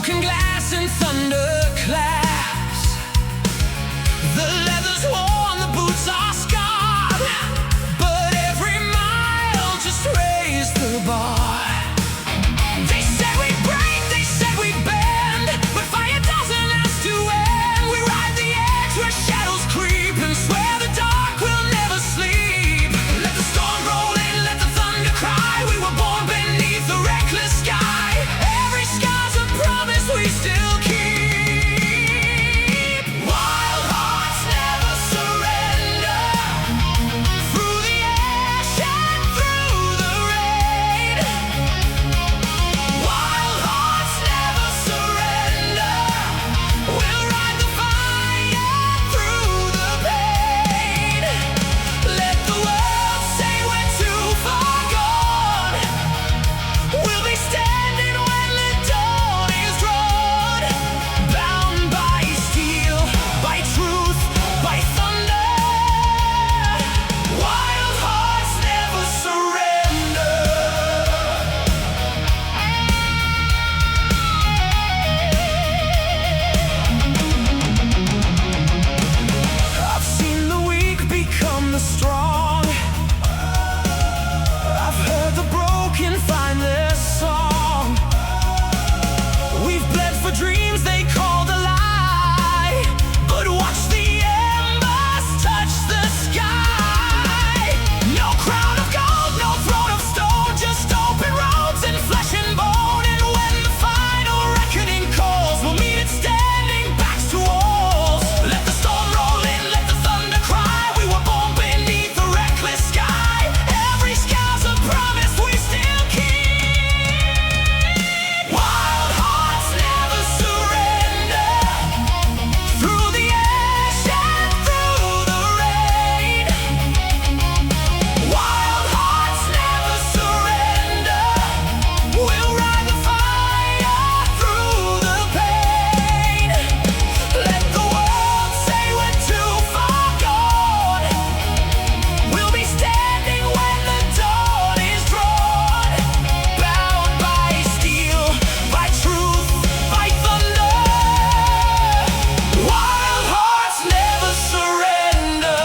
broken glass and thunderclaps. The leather's worn, the boots are scarred, but every mile just raised the bar. They said we break, they said we bend, but fire doesn't ask to end. We ride the edge where shadows creep and swear the dark will never sleep. Let the storm roll in, let the thunder cry. We were born beneath the reckless sky. Every scar's a promise we still keep. Wild hearts never surrender. Through the ash and through the rain. Wild hearts never surrender. We'll ride the fire through the pain. Let the world say we're too far gone. We'll be standing when the dawn is drawn. Bound by steel, by truth, by thunder. Wild hearts never surrender. I've seen the weak become the strong. I've heard the broken find their song. We've bled for dreams they called a lie, but watch the embers touch the sky. No crown of gold, no throne of stone, just open roads and flesh and bone. And when the final reckoning calls, we'll meet it standing backs to walls. Let the storm roll in, let the thunder cry. We were born beneath the reckless sky. Every scar's a promise we still keep. Wild hearts never surrender. Through the ash and through the rain. Wild hearts never surrender. We'll ride the fire through the pain. Let the world say we're too far gone. We'll be standing when the dawn is drawn. Bound by steel, by truth, by thunder. Wild hearts never surrender.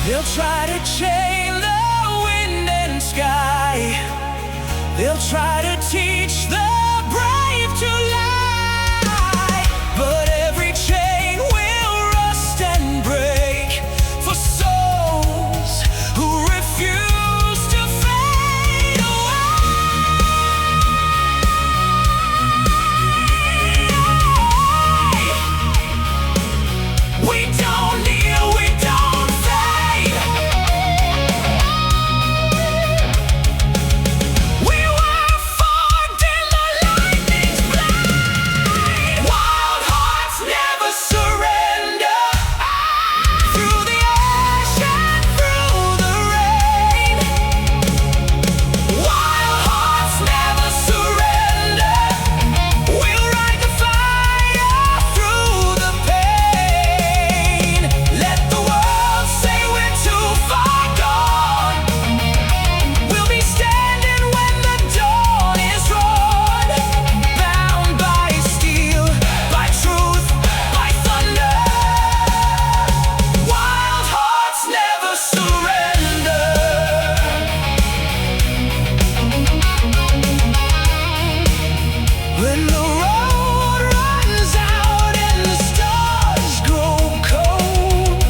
They'll try to chain the wind and sky. They'll try to teach the brave to lie, but every chain will rust and break for souls who refuse to fade away. We don't kneel, we don't fade. We were forged in the lightning's blade. Wild hearts never surrender. Through the ash and through the rain. Wild hearts never surrender. We'll ride the fire through the pain. Let the world say we're too far gone. We'll be standing when the dawn is drawn. Bound by steel, by truth, by thunder. Wild hearts never surrender. When the road runs out and the stars grow cold,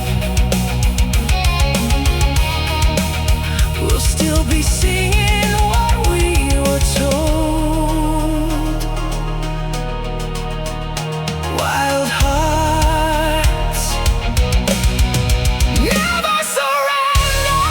we'll still be singing what we were told. Wild hearts never surrender.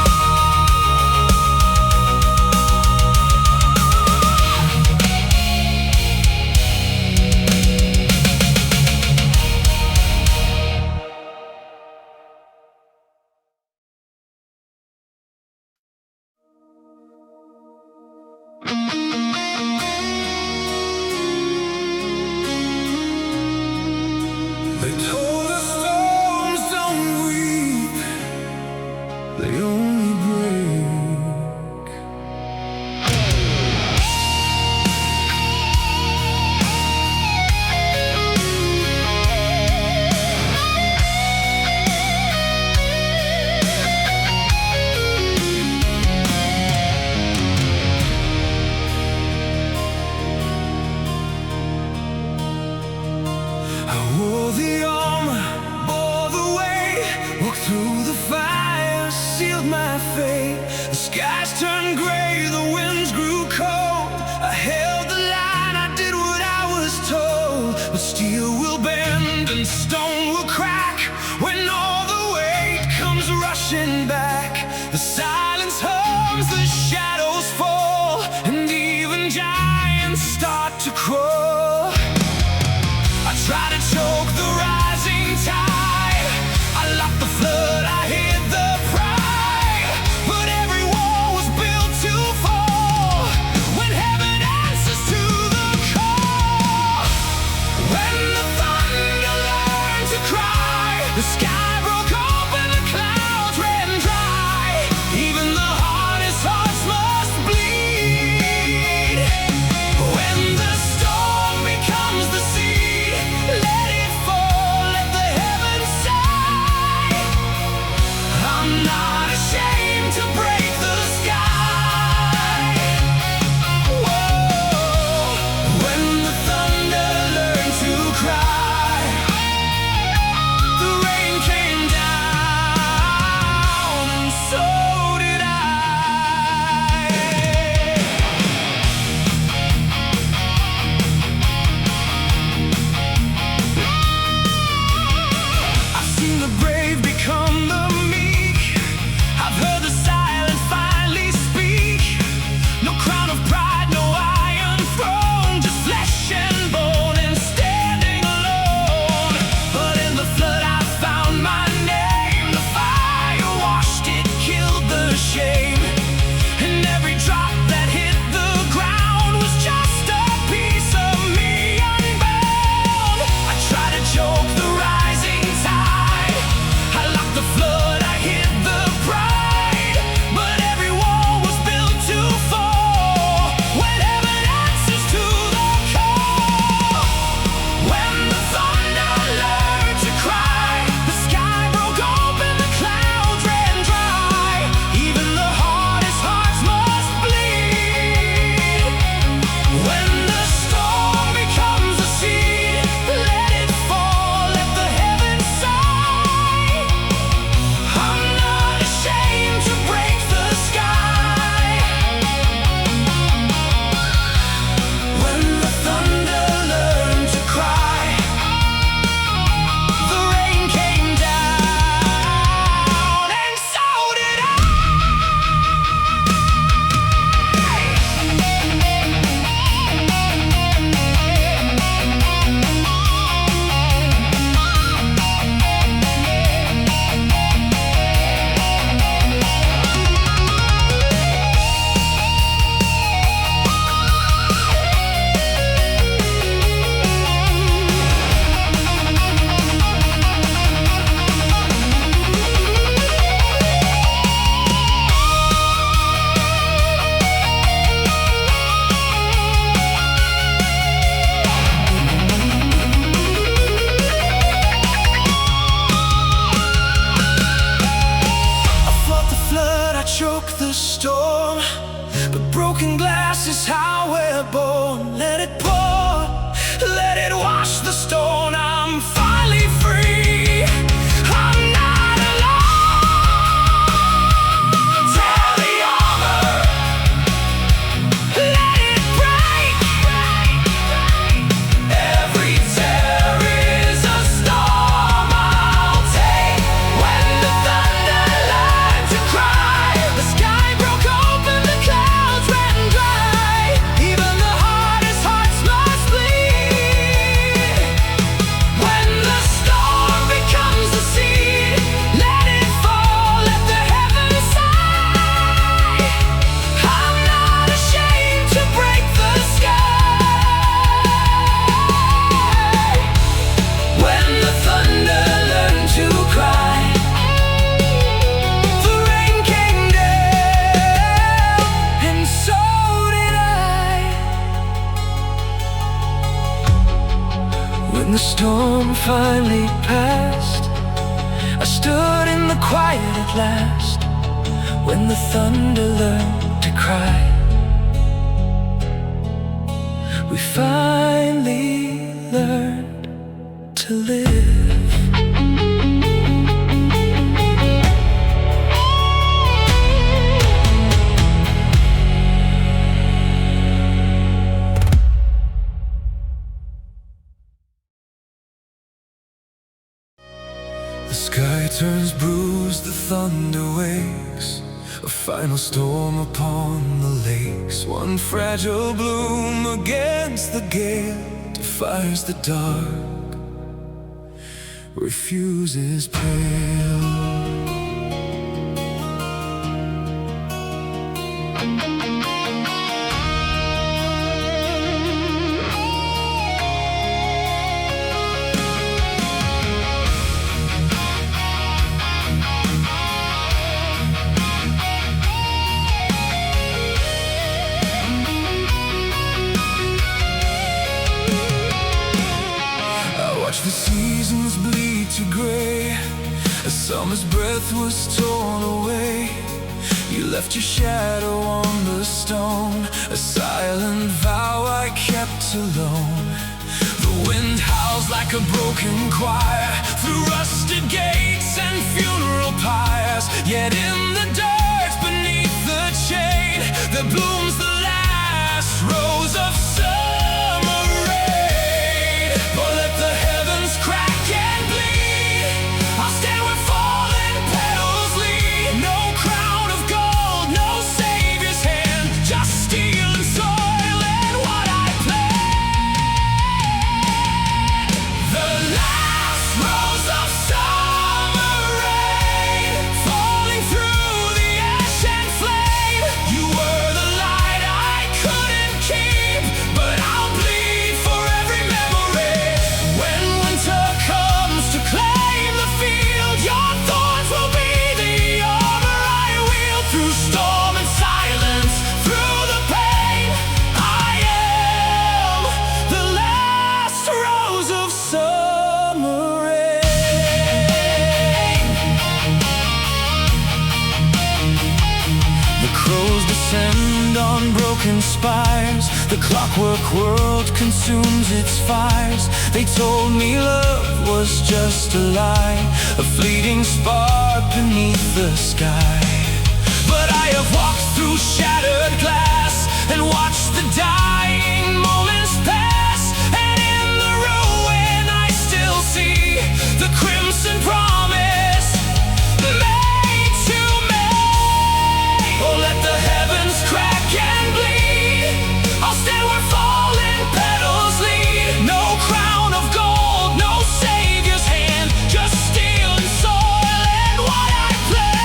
The skies turned gray, the winds grew cold. I held the line, I did what I was told. But steel will bend and stone will crack when all the weight comes rushing back. The silence hums, the shadows fall, and even giants start to crawl. I try to choke the rising tide, I locked the flood, I hid the pride. But every wall was built to fall when heaven answers to the call. When the thunder learned to cry, the sky broke open, the clouds ran dry. Even the hardest hearts must bleed. When the storm becomes the sea, let it fall, let the heavens sigh. I'm not ashamed to break the sky. Whoa. When the thunder learned to cry, the rain came down, and so did I. I've seen the brave become the meek. I've heard the silent finally speak. No crown of pride, no iron throne, just flesh and bone and standing alone. But in the flood I found my name. The fire washed it, killed the shame. And every drop that hit the ground was just a piece of me unbound. I tried to choke the rising tide, I locked the flood, I hid the pride. But every wall was built to fall when heaven answers to the call. When the thunder learned to cry, the sky broke open, the clouds ran dry. Even the hardest hearts must bleed. When the storm becomes a seed, let it fall, let the heavens sigh. I'm not ashamed to break the sky. When the thunder learned to cry, the rain came down, and so did I. I fought the flood, I choked the storm, but broken glass is how we're born. Let it pour, let it wash the stone. I'm finally free, I'm not alone. Tear the armor, let it break. Every tear is a storm I'll take. When the thunder learned to cry, the sky broke open, the clouds ran dry. Even the hardest hearts must bleed. When the storm becomes the seed, let it fall, let the heavens sigh. I'm not ashamed to break the sky. When the thunder learned to cry, the rain came down, and so did I. When the storm finally passed, I stood in the quiet at last. When the thunder learned to cry, we finally learned to live. final storm upon the lakes, one fragile bloom against the gale, defies the dark, refuses pale. Watch the seasons bleed to gray, a summer's breath was torn away. You left your shadow on the stone, a silent vow I kept alone. The wind howls like a broken choir through rusted gates and funeral pyres. Yet in the dirt beneath the shade, there blooms the last rose of summer rain. Oh, let the heavens crack and bleed, I'll stand where fallen petals lead. No crown of gold, no savior's hand, just steel and soil and what I plant. The last rose of summer rain, falling through the ash and flame. You were the light I couldn't keep, but I'll bleed for every memory. When winter comes to claim the field, your thorns will be the armor I wield. Through storm and silence, through the pain, I am the last rose of summer rain. The crows descend on broken spires, the clockwork world consumes its fires. They told me love was just a lie, a fleeting spark beneath the sky. But I have walked through shattered glass and watched the dying moments pass, and in the ruin I still see the crimson promise made to me. Oh, let the heavens crack and bleed, I'll stand where fallen petals lead. No crown of gold, no savior's hand, just steel and soil and what I plant.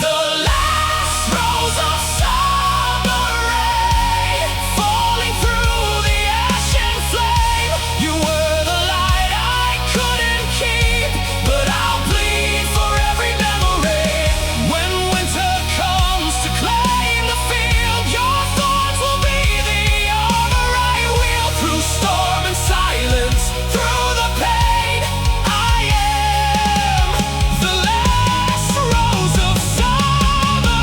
The last rose of summer rain, falling through the ash and flame. You were the light I couldn't keep, but I'll bleed for every memory. When winter comes to claim the field, your thorns will be the armor I wield. Through storm and silence, through the pain, I am the last rose of summer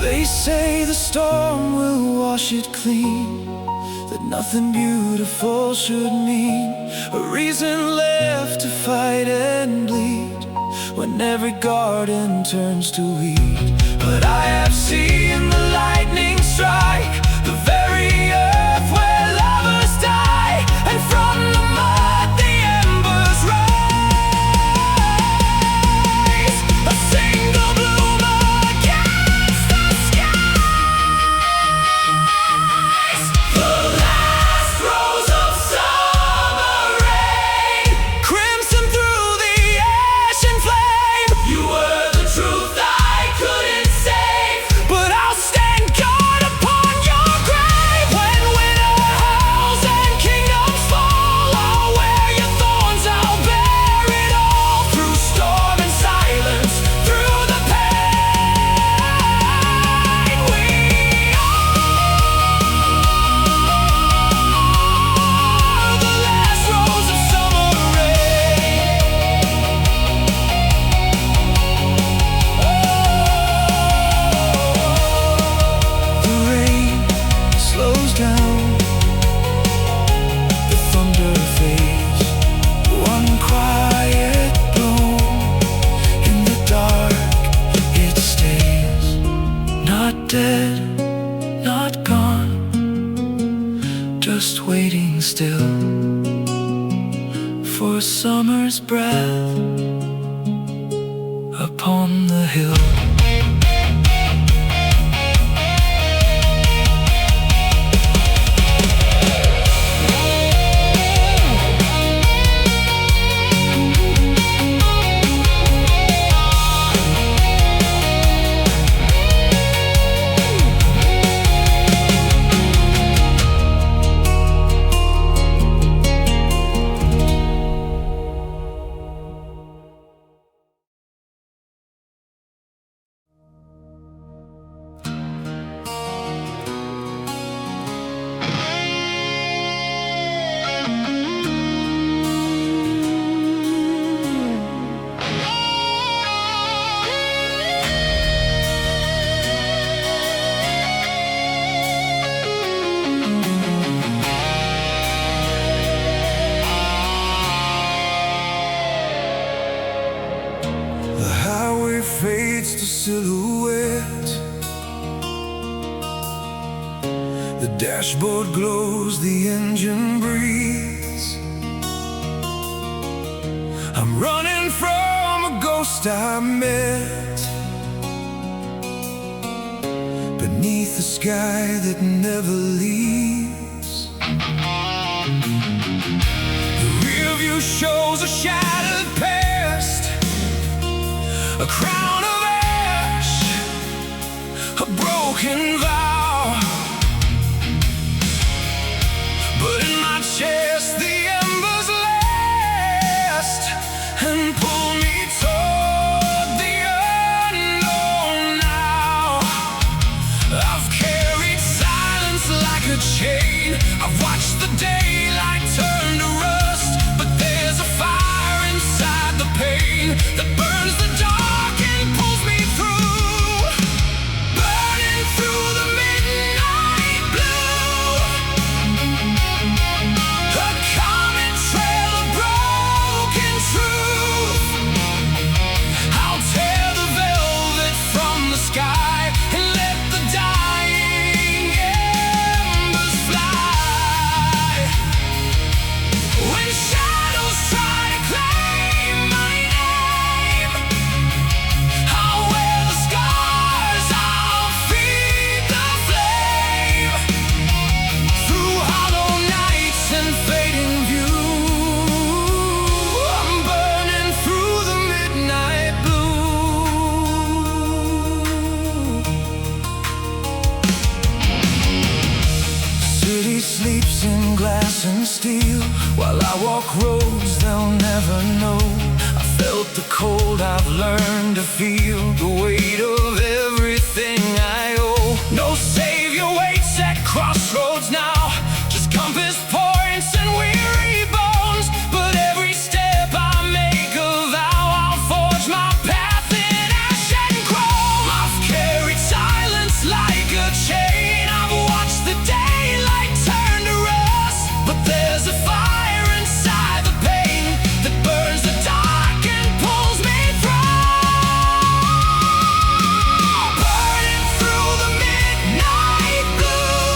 They say the storm will wash it clean, that nothing beautiful should mean a reason left to fight and bleed, when every garden turns to weed. But I have seen the lightning strike the very earth where lovers die, and from the mud the embers rise, a single bloom against the skies. The last rose of summer rain, crimson through the ash and flame. You were the truth I couldn't save, but dead, not gone, just waiting still for summer's breath upon the hill. Fades to silhouette. The dashboard glows, the engine breathes. I'm running from a ghost I met beneath the sky that never leaves. The rear view shows a shattered past, a crown of ash, a broken vow. But in my chest the embers last and pull me toward the unknown now. I've carried silence like a chain. I've watched the daylight turn to rust, but there's a fire inside the pain that burns the dark. Sleeps in glass and steel, while I walk roads they'll never know. I felt the cold, I've learned to feel the weight of everything I owe. No savior waits at crossroads now, just compass points and weary bones. But every step I make a vow, I'll forge my path in ash and chrome. I've carried silence like a chain. I've watched the daylight turn to rust, but there's a fire inside the pain that burns the dark and pulls me through. Burning through the midnight blue,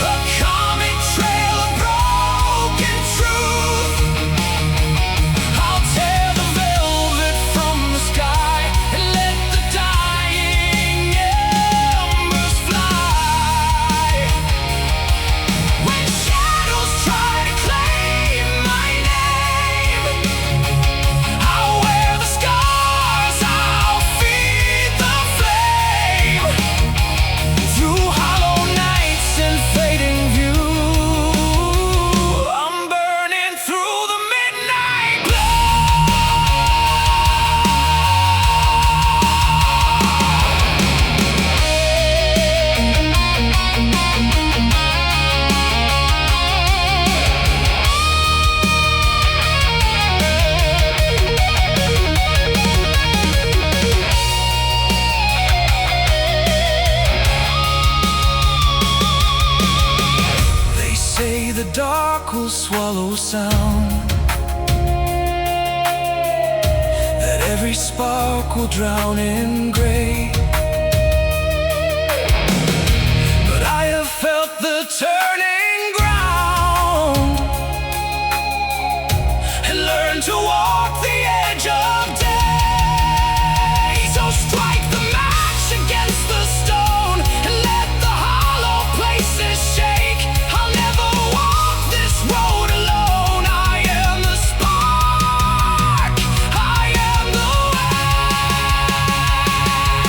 a comic trail of broken truth. I'll tear the velvet from the sky and let the dying embers fly. When shadows try to claim my name, I'll wear the scars, I'll feed the flame. Through hollow nights and fading view, I'm burning through the midnight glow. They say the dark will swallow sound, that every spark will drown in gray. turning ground and learn to walk the edge of day. So strike the match against the stone and let the hollow places shake. I'll never walk this road alone. I am the spark, I am the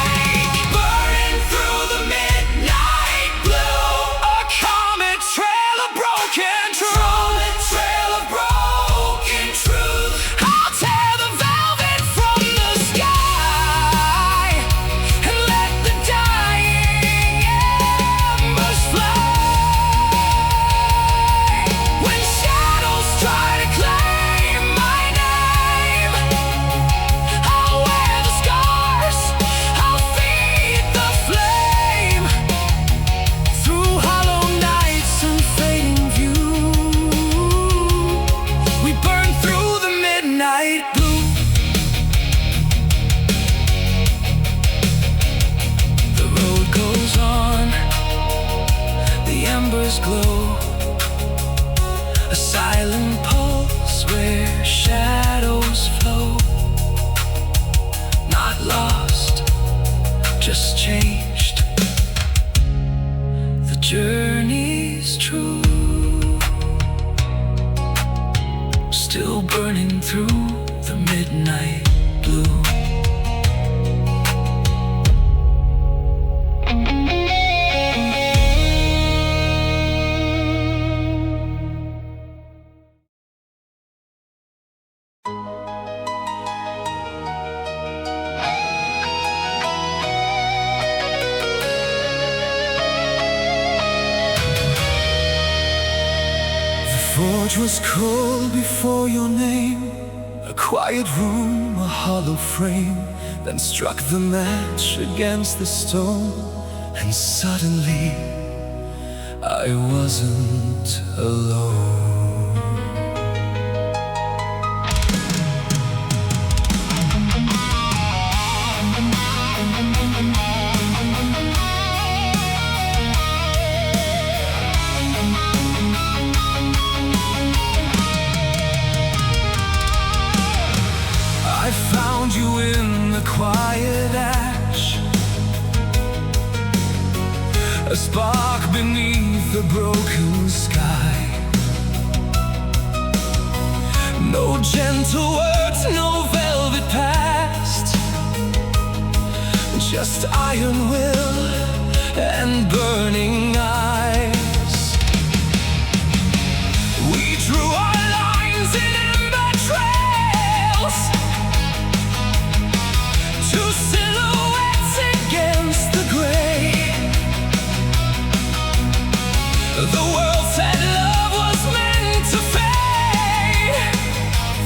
wake, burning through the midnight blue. A comet trail of broken truth, trail of broken truth. I'll tear the velvet from the sky and let the dying embers fly. When shadows try to claim my name, I'll wear the scars, I'll feed the flame. Through hollow nights and fading view, we burn through the midnight blue. The road goes on, the embers glow, a silent pulse where shadows flow. Not lost, just changed. The journey's true, still burning through the midnight blue. The forge was cold before your name, a quiet room, a hollow frame. Then struck the match against the stone, and suddenly I wasn't alone. I found you in the quiet ash, a spark beneath the broken sky. No gentle words, no velvet past, just iron will and burning eyes. We drew our lines in ember trails, two silhouettes against the gray. The world said love was meant to fade,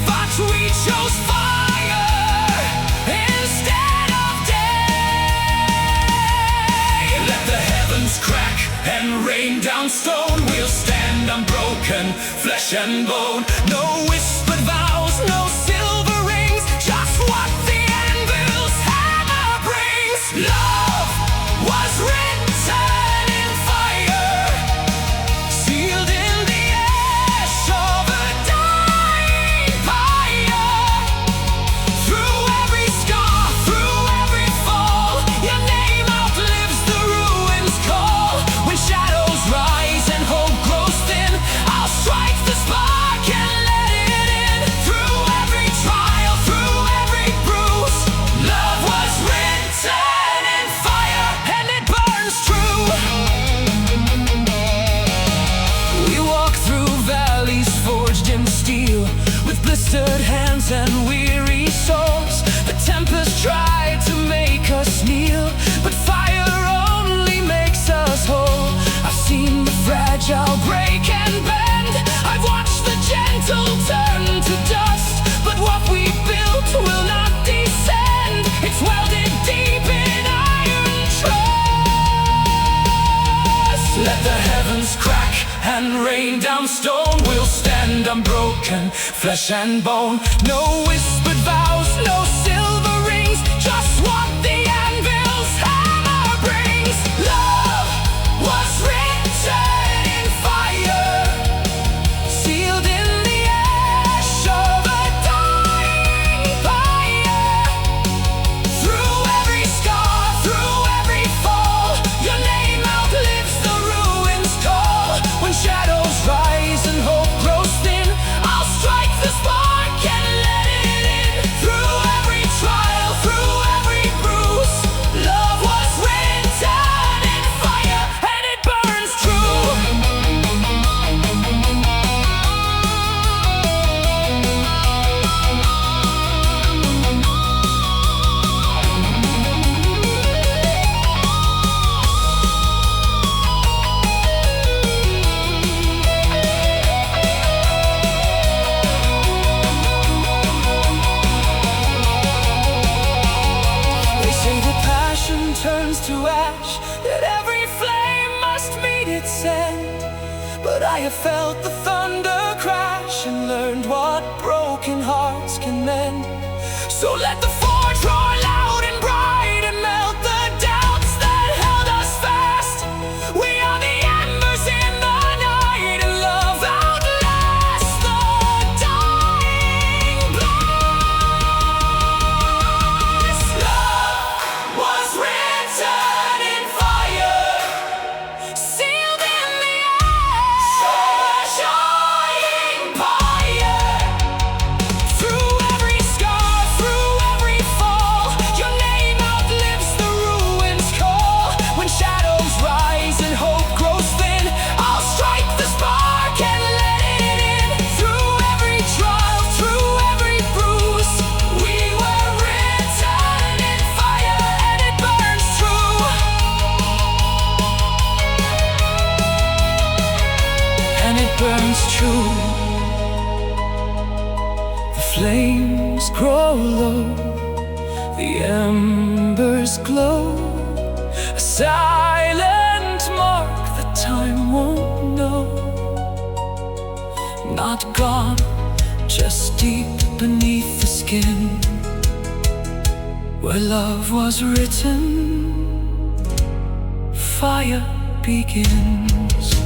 but we chose fire instead of day. Let the heavens crack and rain down stone. We'll stand unbroken, flesh and bone. No whispered vows, no silver rings, just what the anvil's hammer brings. Love was written in fire, sealed in the ash of a dying pyre. Through every scar, through every fall, your name outlives the ruins call. When shadows rise and hope grows thin, I'll strike the spark and let it in. Through every trial, through every bruise, love was written in fire and it burns true. We walk through valleys forged in steel, with blistered hands and weary souls. The tempest tried to make us kneel, but fire only makes us whole. I've seen the fragile break and bend, I've watched the gentle turn to dust. But what we built will not descend, it's welded deep in iron trust. Let the heavens crack and rain down stone. We'll stand unbroken, flesh and bone. No whispered vows, no silver rings, just what the anvil's hammer brings. Love was written in turns to ash, that every flame must meet its end. But I have felt the thunder crash and learned what broken hearts can mend. So let the forge roar loud and bright and melt the doubts that held us fast. We are the embers in the night, and love outlasts the dying blast. Love was written in fire, sealed in the ash, shining fire. Through every scar, through every fall, your name outlives the ruins call. When shadows rise and hope grows thin, I'll strike the spark and let it in. Through every trial, through every bruise, we were written in fire, and it burns true. And it burns true. The flames grow low, the embers glow, a silent mark that time won't know. Not gone, just deep beneath the skin, where love was written, fire begins.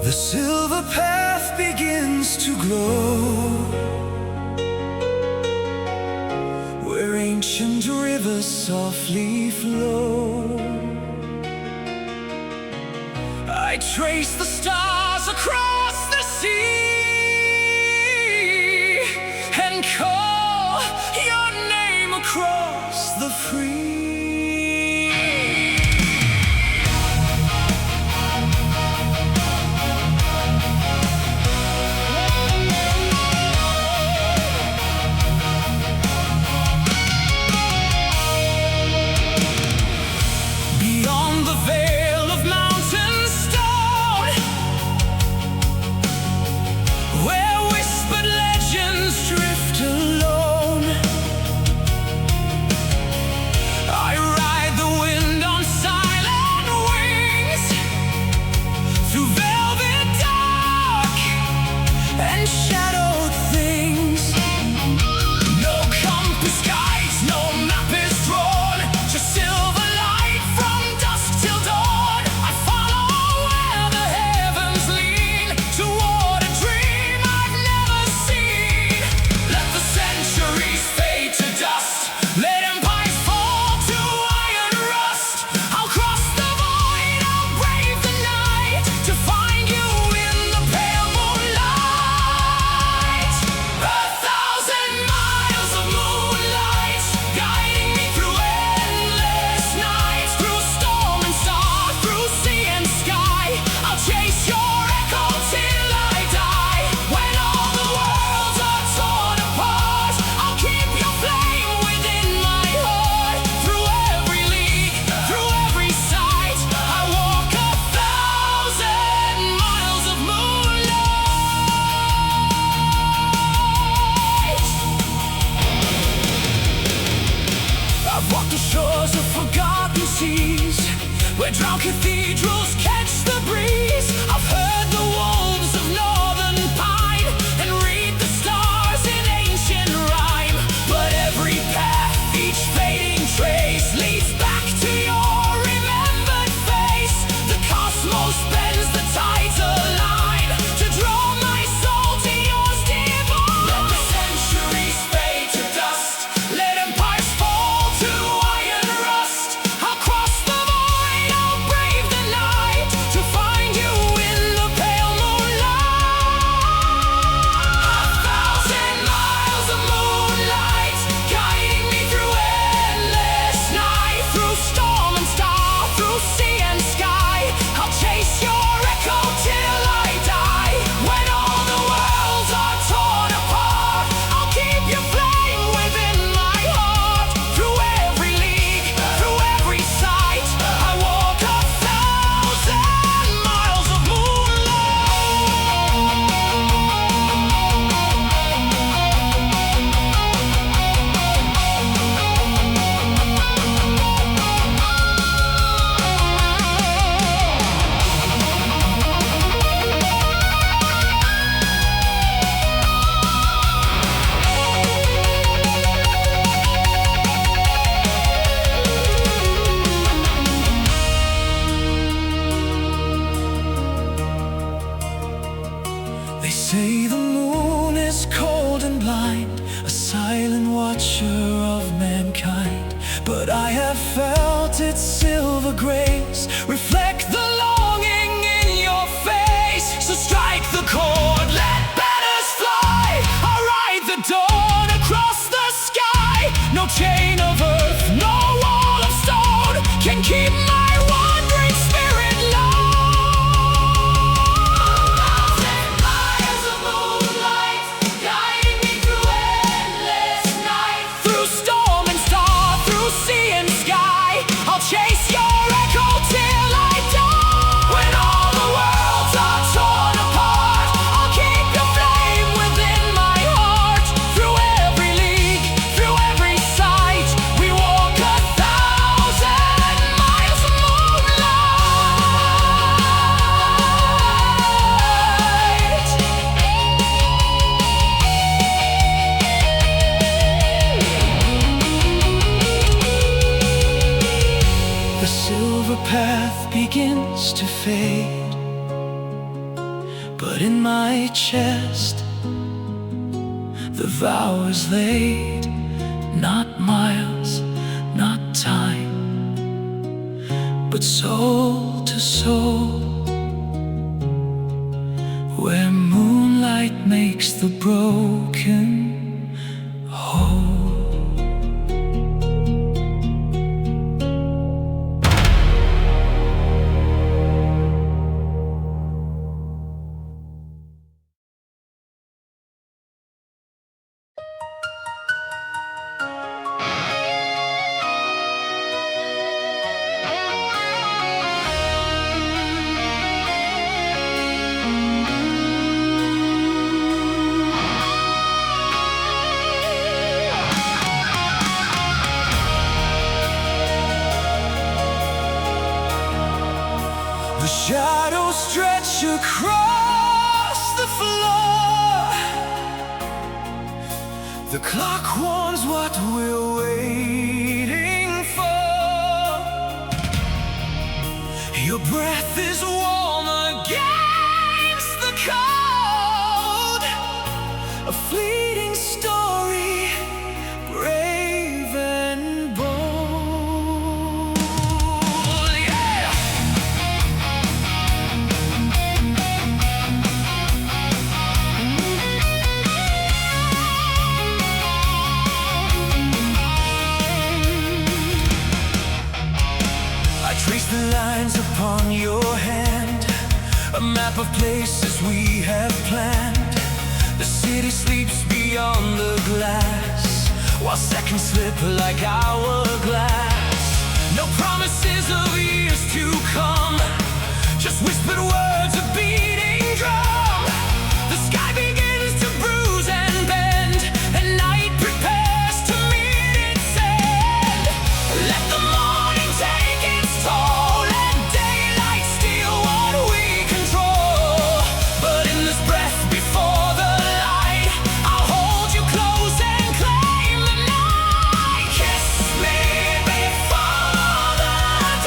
The silver path begins to glow, where ancient rivers softly flow. I trace the stars across the sea and call your name across the free. Beyond the veil of mountain stone, where whispered legends drift alone, I ride the wind on silent wings, through velvet dark and shadowed things. No compass guides, no map is drawn, just silver light from dusk till dawn. I follow where the heavens lean, toward a dream I've never seen. Let the centuries fade to dust, let empires fall to iron rust. I'll cross the void, I'll brave the night, to find you in the pale moonlight. 1,000 miles of moonlight, guiding me through endless nights, through storm and star, through sea and sky. I'll chase your echo till I die. When all the worlds are torn apart, I'll keep your flame within my heart. Through every league, through every sight, I walk 1,000 miles of moonlight. I've walked the shores of forgotten seas, where drowned cathedrals catch the breeze. I've heard the wolves of northern pine, and read the stars in ancient rhyme. But every path, each fading trace, leads back to your remembered face. The cosmos bends, the tides align, to draw my soul to yours divine. Let the centuries fade to dust, let empires fall to iron rust. I'll cross the void, silver grace reflect the longing in your face. So strike the chord, let banners fly. I'll ride the dawn across the sky. No chain of earth, no wall of stone can keep my wandering spirit low. Thousand miles of moonlight guiding me through endless night. Through storm and star, through sea and sky, I'll chase your echo till I die. When all the worlds are torn apart, I'll keep your flame within my heart. through every league, through every sight, we walk 1,000 miles of moonlight. The silver path begins to fade, but in my chest the vow is laid. Not miles, not time, but soul to soul, where moonlight makes the broken whole. The shadows stretch across the floor. The clock warns what we're waiting for. Your breath is warm against the cold. A fleeting story, brave and bold. Yeah! I trace the lines upon your hand, a map of places we have planned. The city sleeps beyond the glass, while seconds slip like hourglass. No promises of years to come, just whispered words of beating drum. The sky begins to bruise and bend, and night prepares to meet its end. Let the morning take its toll, let daylight steal what we control. But in this breath before the light, I'll hold you close and claim the night. Kiss me before the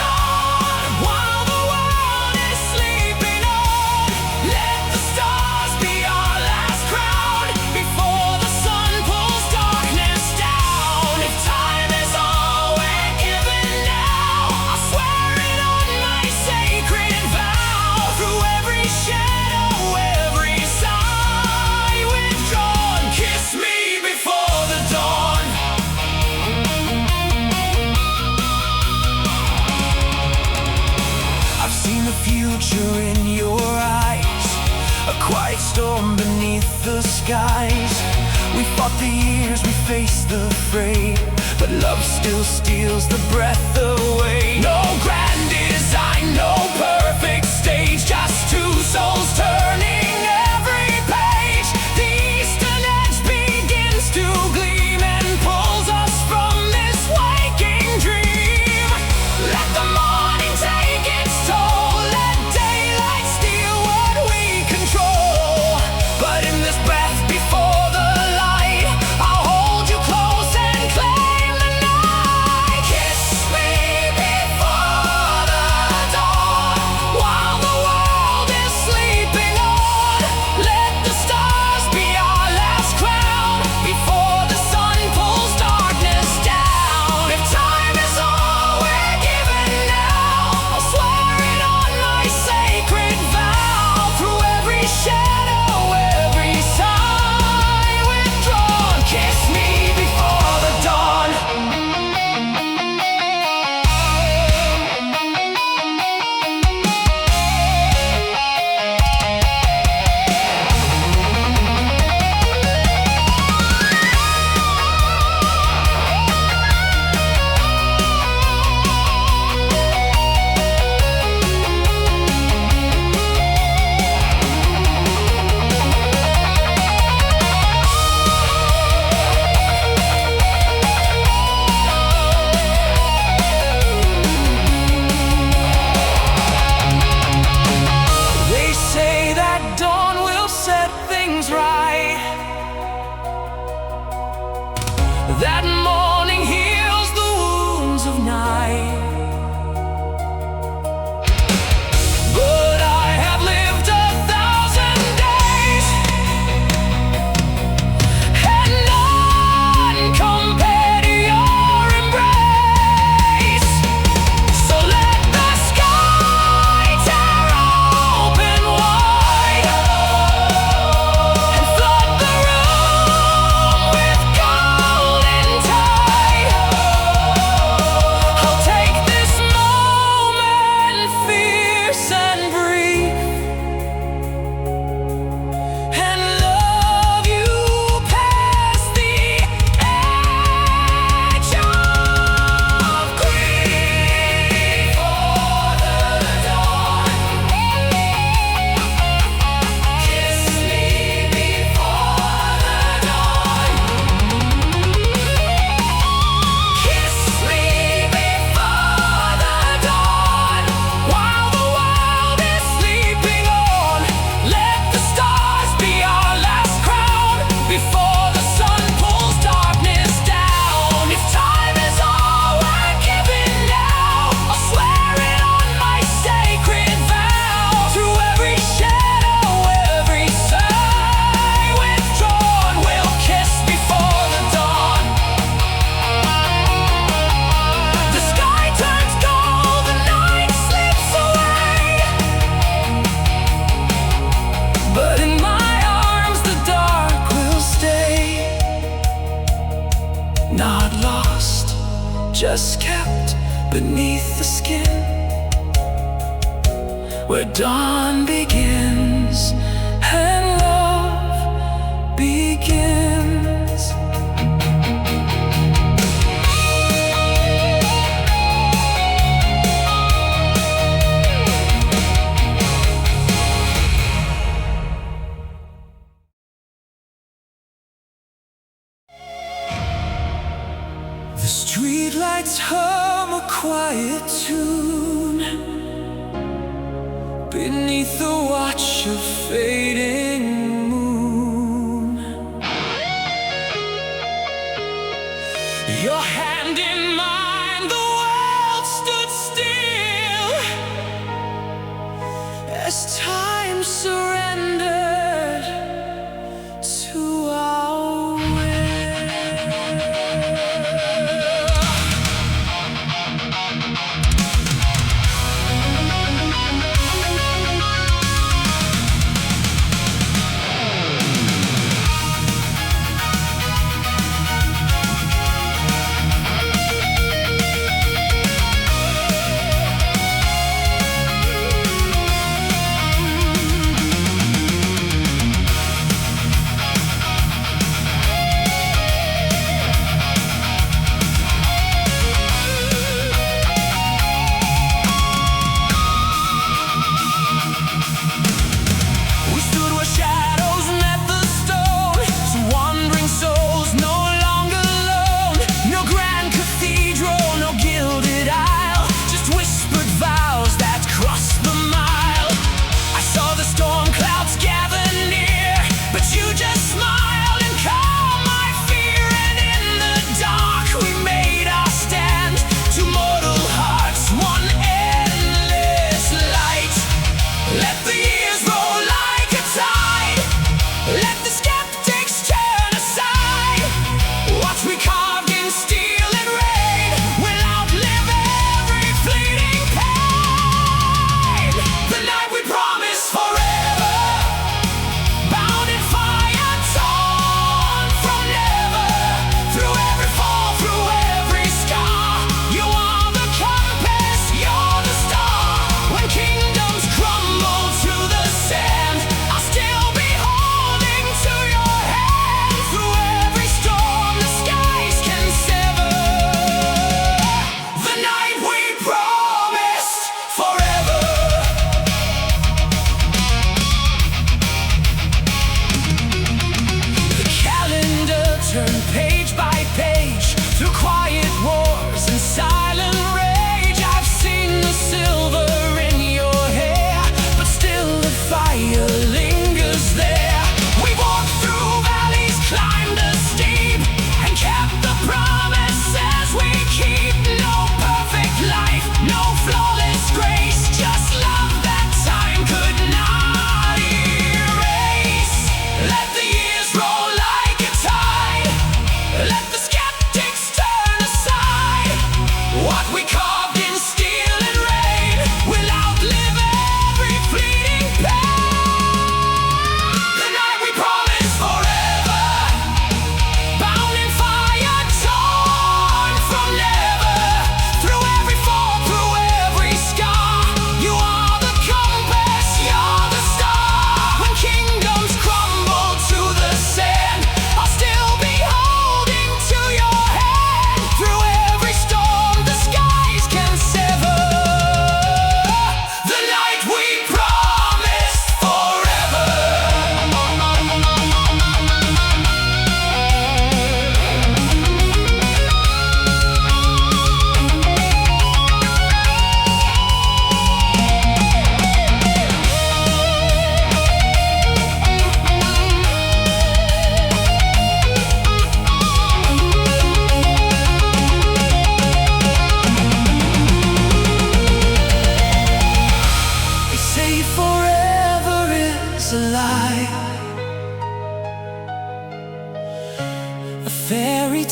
dawn, while the world is sleeping on. Let the stars be our last crown, before the sun pulls darkness down. If time is all we're given now, I'll swear it on my sacred vow. Through every shadow, every sigh withdrawn, kiss me before the dawn. I've seen the future in your eyes, a quiet storm beneath the skies. We fought the years, we faced the fray, but love still steals the breath away. No grand design, no perfect stage, just two souls turning every page. The eastern edge begins to gleam and pulls us from this waking dream. Let the morning take its toll, let daylight steal what we control. But in this breath before the light, I'll hold you close and claim the night. Kiss me before the beneath the skin, where dawn begins and love begins. The streetlights hum a quiet tune beneath the watch of fading moon. Your hand in mine, the world stood still as time surrendered to our will.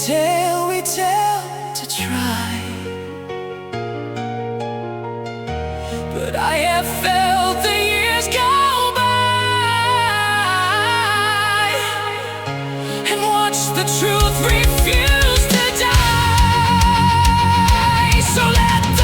tale we tell to try, but I have felt the years go by and watched the truth refuse to die. So let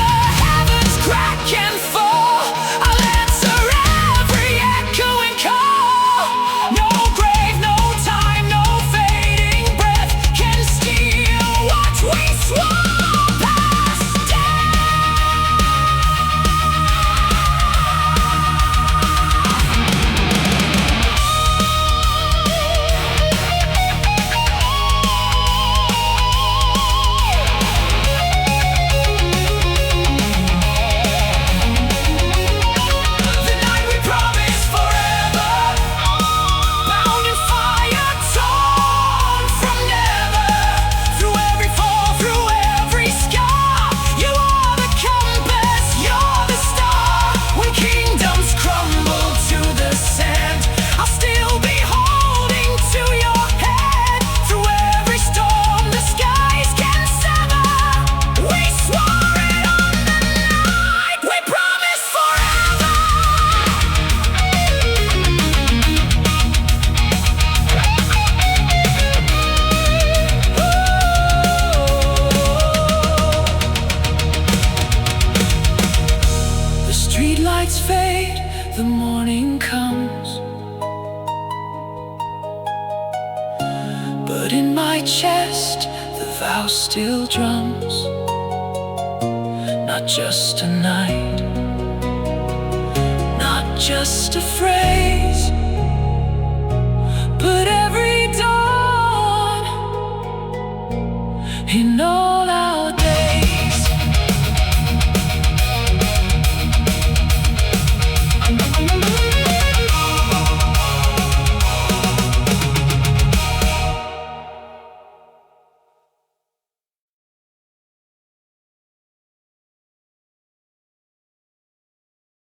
lights fade, the morning comes, but in my chest the vow still drums. Not just a night, not just a phrase,